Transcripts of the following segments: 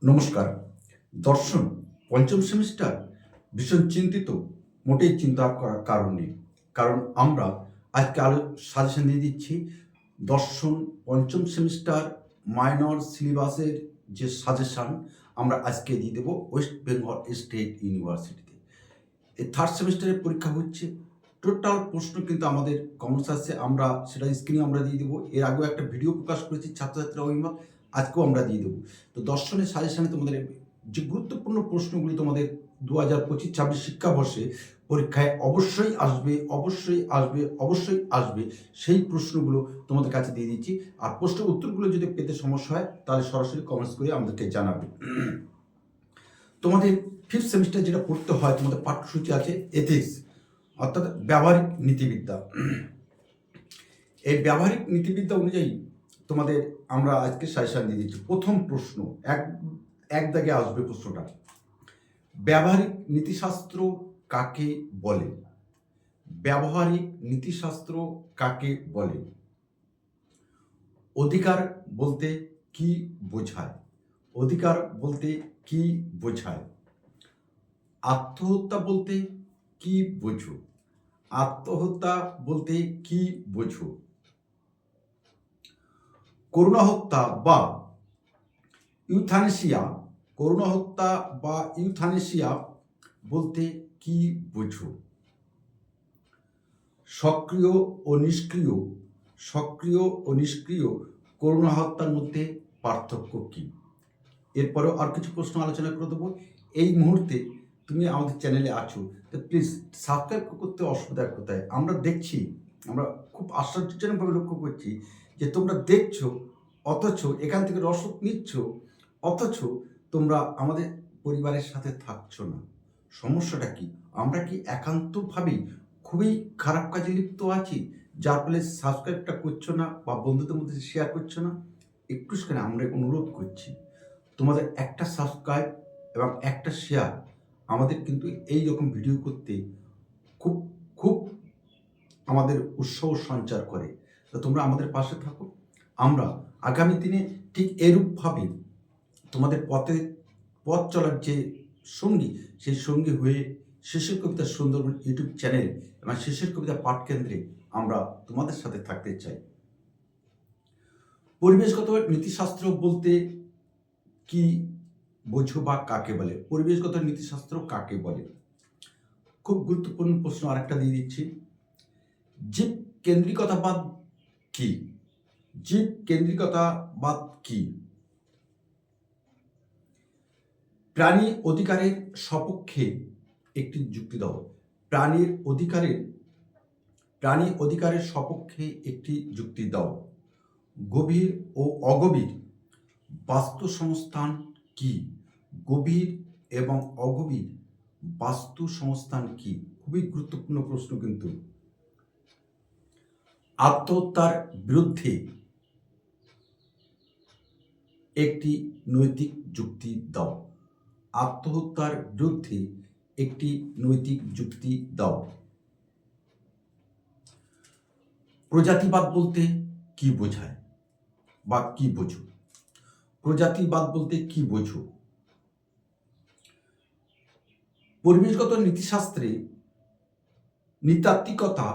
নমস্কার। দর্শন পঞ্চম সেমিস্টার ভীষণ চিন্তিত। মোটেই চিন্তা করার কারণ নেই, কারণ আমরা আজকে সাজেশন দিয়ে দিচ্ছি দর্শন পঞ্চম সেমিস্টার মাইনর সিলেবাসের যে সাজেশন আমরা আজকে দিয়ে দেবো ওয়েস্ট বেঙ্গল স্টেট ইউনিভার্সিটিতে। এই থার্ড সেমিস্টারের পরীক্ষা হচ্ছে, টোটাল প্রশ্ন কিন্তু আমাদের কমেন্টস আসছে, আমরা সেটা স্ক্রিনে আমরা দিয়ে দেবো। এর আগেও একটা ভিডিও প্রকাশ করেছি ছাত্রছাত্রীরা অভিমত, আজকেও আমরা দিয়ে দেবো। তো দর্শনের সাজেশনে তোমাদের যে গুরুত্বপূর্ণ প্রশ্নগুলি তোমাদের 2025-26 শিক্ষাবর্ষে পরীক্ষায় অবশ্যই আসবে, অবশ্যই আসবে, অবশ্যই আসবে, সেই প্রশ্নগুলো তোমাদের কাছে দিয়ে দিচ্ছি। আর প্রশ্নের উত্তরগুলো যদি পেতে সমস্যা হয় তাহলে সরাসরি কমেন্টস করে আমাদেরকে জানাবে। তোমাদের ফিফথ সেমিস্টার যেটা পড়তে হয়, তোমাদের পাঠ্যসূচি আছে এথিক্স, অর্থাৎ ব্যবহারিক নীতিবিদ্যা। এই ব্যবহারিক নীতিবিদ্যা অনুযায়ী তোমাদের আমরা আজকে সাজেশন দিয়ে দিচ্ছি। প্রথম প্রশ্ন এক দাগে আসবে প্রশ্নটা, ব্যবহারিক নীতিশাস্ত্র কাকে বলে? ব্যবহারিক নীতিশাস্ত্র কাকে বলে? অধিকার বলতে কি বোঝায়? অধিকার বলতে কি বোঝায়? আত্মহত্যা বলতে কি বোঝো? আত্মহত্যা বলতে কি বোঝো? করুণা হত্যা বা ইউথানেসিয়া, করুণা হত্যা বা ইউথানেসিয়া বলতে কি বোঝো? সক্রিয় ও নিষ্ক্রিয়, সক্রিয় ও নিষ্ক্রিয় করুণা হত্যার মধ্যে পার্থক্য কি? এরপরেও আর কিছু প্রশ্ন আলোচনা করে দেবো। এই মুহূর্তে তুমি আমাদের চ্যানেলে আছো, তো প্লিজ সাবস্ক্রাইব করতে অসুবিধা কোথায়? আমরা দেখছি, আমরা খুব আশ্চর্যজনকভাবে লক্ষ্য করছি যে তোমরা দেখছো, অথচ এখান থেকে রসদ নিচ্ছ, অথচ তোমরা আমাদের পরিবারের সাথে থাকছো না। সমস্যাটা কি? আমরা কি একান্তভাবেই খুবই খারাপ কাজে লিপ্ত আছি, যার ফলে সাবস্ক্রাইবটা করছো না বা বন্ধুদের মধ্যে শেয়ার করছো না? একটু সেখানে আমরা অনুরোধ করছি, তোমাদের একটা সাবস্ক্রাইব এবং একটা শেয়ার আমাদের কিন্তু এই রকম ভিডিও করতে খুব খুব আমাদের উৎসাহ সঞ্চার করে। তো তোমরা আমাদের পাশে থাকো। আমরা আগামী দিনে ঠিক এরূপভাবে তোমাদের পথ চলার যে সঙ্গী, সেই সঙ্গী হয়ে শেষের কবিতা সুন্দরবন ইউটিউব চ্যানেল এবং শেষের কবিতা পাঠ কেন্দ্রে আমরা তোমাদের সাথে থাকতে চাই। পরিবেশগত নীতিশাস্ত্র বলতে কি বোঝো বা কাকে বলে? পরিবেশগত নীতিশাস্ত্র কাকে বলে? খুব গুরুত্বপূর্ণ প্রশ্ন আরেকটা দিয়ে দিচ্ছি, জীব কেন্দ্রিকতাবাদ কি? জীব কেন্দ্রিকতাবাদ কি? প্রাণী অধিকারের সপক্ষে একটি যুক্তি দাও। প্রাণী অধিকারের সপক্ষে একটি যুক্তি দাও। গভীর ও অগভীর বাস্তু সংস্থান কি? গভীর এবং অগভীর বাস্তু সংস্থান কি? খুবই গুরুত্বপূর্ণ প্রশ্ন কিন্তু। আত্মহত্যার বিরুদ্ধে একটি নৈতিক যুক্তি দাও। আত্মহত্যার বিরুদ্ধে একটি নৈতিক যুক্তি দাও। প্রজাতিবাদ বলতে কি বোঝায় বা কি বোঝো? প্রজাতিবাদ বলতে কি বোঝো? পরিবেশগত নীতিশাস্ত্রে নৃতাত্ত্বিকতা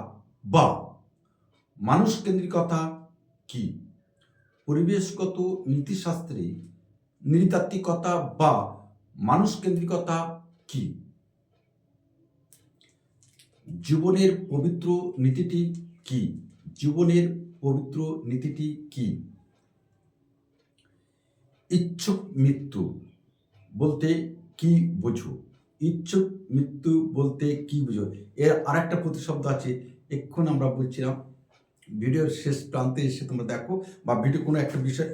বা মানুষ কেন্দ্রিকতা কি? পরিবেশগত নীতিশাস্ত্রে নৃতাত্ত্বিকতা বা মানুষ কেন্দ্রিকতা কি? জীবনের পবিত্র নীতিটি কি? জীবনের পবিত্র নীতিটি কি? ইচ্ছুক মৃত্যু বলতে কি বোঝো? ইচ্ছুক মৃত্যু বলতে কি বোঝো? এর আরেকটা প্রতিশব্দ আছে, এক্ষুন আমরা বলছিলাম, ভিডিওর শেষ প্রান্তে এসে তোমরা দেখো বা ভিডিও কোনো একটা বিষয়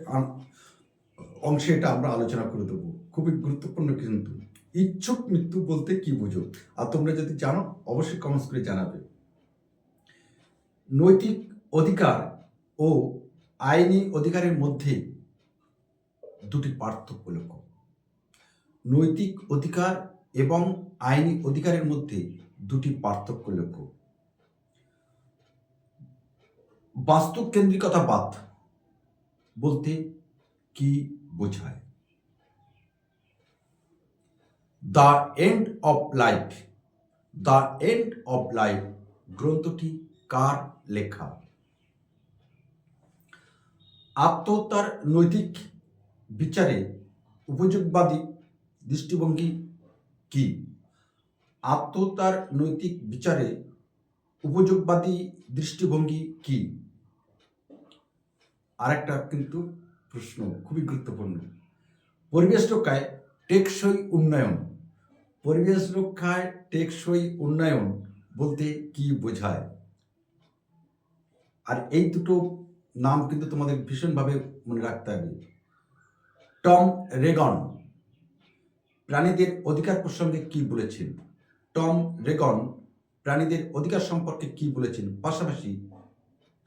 অংশে এটা আমরা আলোচনা করে দেবো। খুবই গুরুত্বপূর্ণ কিন্তু। ইচ্ছুক মৃত্যু বলতে কি বোঝো? আর তোমরা যদি জানো অবশ্যই কমেন্টস করে জানাবে। নৈতিক অধিকার ও আইনি অধিকারের মধ্যে দুটি পার্থক্য লক্ষ্য। নৈতিক অধিকার এবং আইনি অধিকারের মধ্যে দুটি পার্থক্য লক্ষ্য। বাস্তবকেন্দ্রিকতাবাদ বলতে কি বোঝায়? The end of life, the end of life গ্রন্থটি কার লেখা? আত্মহত্যার নৈতিক বিচারে উপযোগবাদী দৃষ্টিভঙ্গি কি? আত্মহত্যার নৈতিক বিচারে উপযোগবাদী দৃষ্টিভঙ্গি কি? আরেকটা কিন্তু প্রশ্ন খুবই গুরুত্বপূর্ণ। পরিবেশ রক্ষায় টেকসই উন্নয়ন, পরিবেশ রক্ষায় টেকসই উন্নয়ন বলতে কি বোঝায়? আর এই দুটো নাম কিন্তু তোমাদের ভীষণভাবে মনে রাখতে হবে। টম রেগন প্রাণীদের অধিকার প্রসঙ্গে কি বলেছেন? টম রেগন প্রাণীদের অধিকার সম্পর্কে কি বলেছেন? পাশাপাশি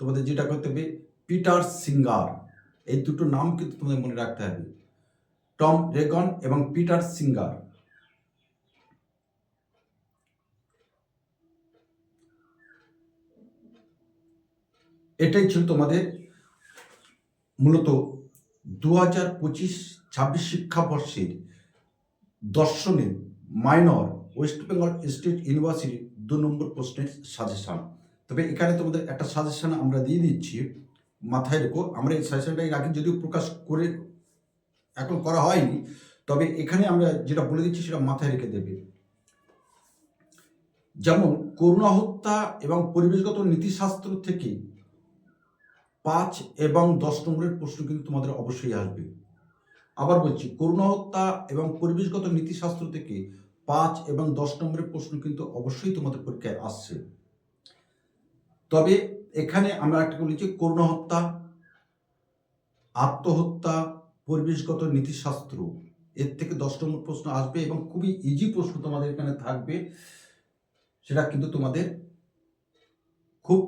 তোমাদের যেটা করতে হবে, পিটার সিঙ্গার, এই দুটো নাম কিন্তু তোমাদের মনে রাখতে হবে, টম রেগন এবং পিটার সিঙ্গার। এটাই ছিল তোমাদের মূলত 2025-26 শিক্ষাবর্ষের দর্শনের মাইনর ওয়েস্ট বেঙ্গল স্টেট ইউনিভার্সিটির 2 নম্বর প্রশ্নের সাজেশন। তবে এখানে তোমাদের একটা সাজেশন আমরা দিয়ে দিচ্ছি, মাথায় রেখো। আমরা এই সাজেশনটা এর আগে যদিও প্রকাশ করে এখন করা হয়নি, তবে এখানে আমরা যেটা বলে দিচ্ছি সেটা মাথায় রেখে দেবে। যেমন করুণা হত্যা এবং পরিবেশগত নীতিশাস্ত্র থেকে 5 এবং 10 নম্বরের প্রশ্ন কিন্তু তোমাদের অবশ্যই আসবে। আবার বলছি, করুণা হত্যা এবং পরিবেশগত নীতিশাস্ত্র থেকে 5 এবং 10 নম্বরের প্রশ্ন কিন্তু অবশ্যই তোমাদের পরীক্ষায় আসছে। তবে এখানে আমরা একটা বলেছি করুণা হত্যা, আত্মহত্যা, পরিবেশগত নীতিশাস্ত্র, এর থেকে 10 নম্বর প্রশ্ন আসবে এবং খুবই ইজি প্রশ্ন তোমাদের এখানে থাকবে। সেটা কিন্তু তোমাদের খুব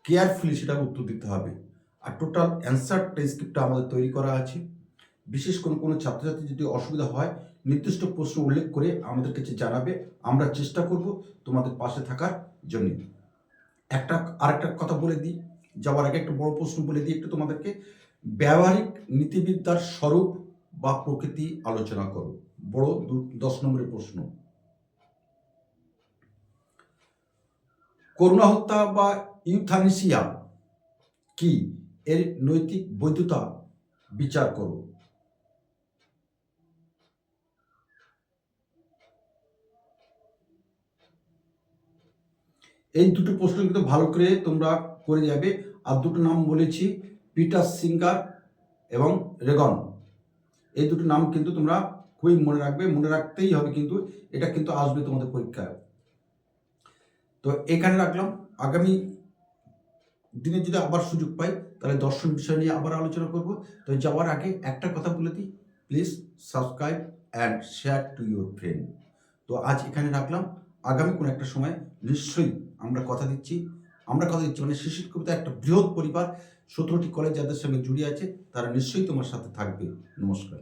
কেয়ারফুলি সেটা উত্তর দিতে হবে। আর টোটাল অ্যান্সার ট্রান্সক্রিপ্টটা আমাদের তৈরি করা আছে। বিশেষ কোনো ছাত্রছাত্রী যদি অসুবিধা হয়, নির্দিষ্ট প্রশ্ন উল্লেখ করে আমাদের কাছে জানাবে, আমরা চেষ্টা করব তোমাদের পাশে থাকার জন্য। আরেকটা কথা বলে দিই, যাওয়ার আগে একটা বড় প্রশ্ন বলে দিই একটু তোমাদেরকে। ব্যবহারিক নীতিবিদ্যার স্বরূপ বা প্রকৃতি আলোচনা করো, বড় 10 নম্বরের প্রশ্ন। করুণা হত্যা বা ইউথানেসিয়া কি, এর নৈতিক বৈধতা বিচার করো। এই দুটো প্রশ্ন কিন্তু ভালো করে তোমরা করে যাবে। আর দুটো নাম বলেছি, পিটার সিঙ্গার এবং রেগন, এই দুটো নাম কিন্তু তোমরা খুবই মনে রাখবে, মনে রাখতেই হবে, কিন্তু এটা কিন্তু আসবে তোমাদের পরীক্ষায়। তো এখানে রাখলাম, আগামী দিনে যদি আবার সুযোগ পাই তাহলে দর্শন বিষয় নিয়ে আবার আলোচনা করব। তো যাওয়ার আগে একটা কথা বলে দিই, please subscribe and share to your friend. তো আজ এখানে রাখলাম, আগামী কোনো একটা সময় নিশ্চয়ই আমরা কথা দিচ্ছি মানে শিশির কবিতা একটা বৃহৎ পরিবার, 17টি কলেজ যাদের সঙ্গে জুড়ে আছে তারা নিশ্চয়ই তোমার সাথে থাকবে। নমস্কার।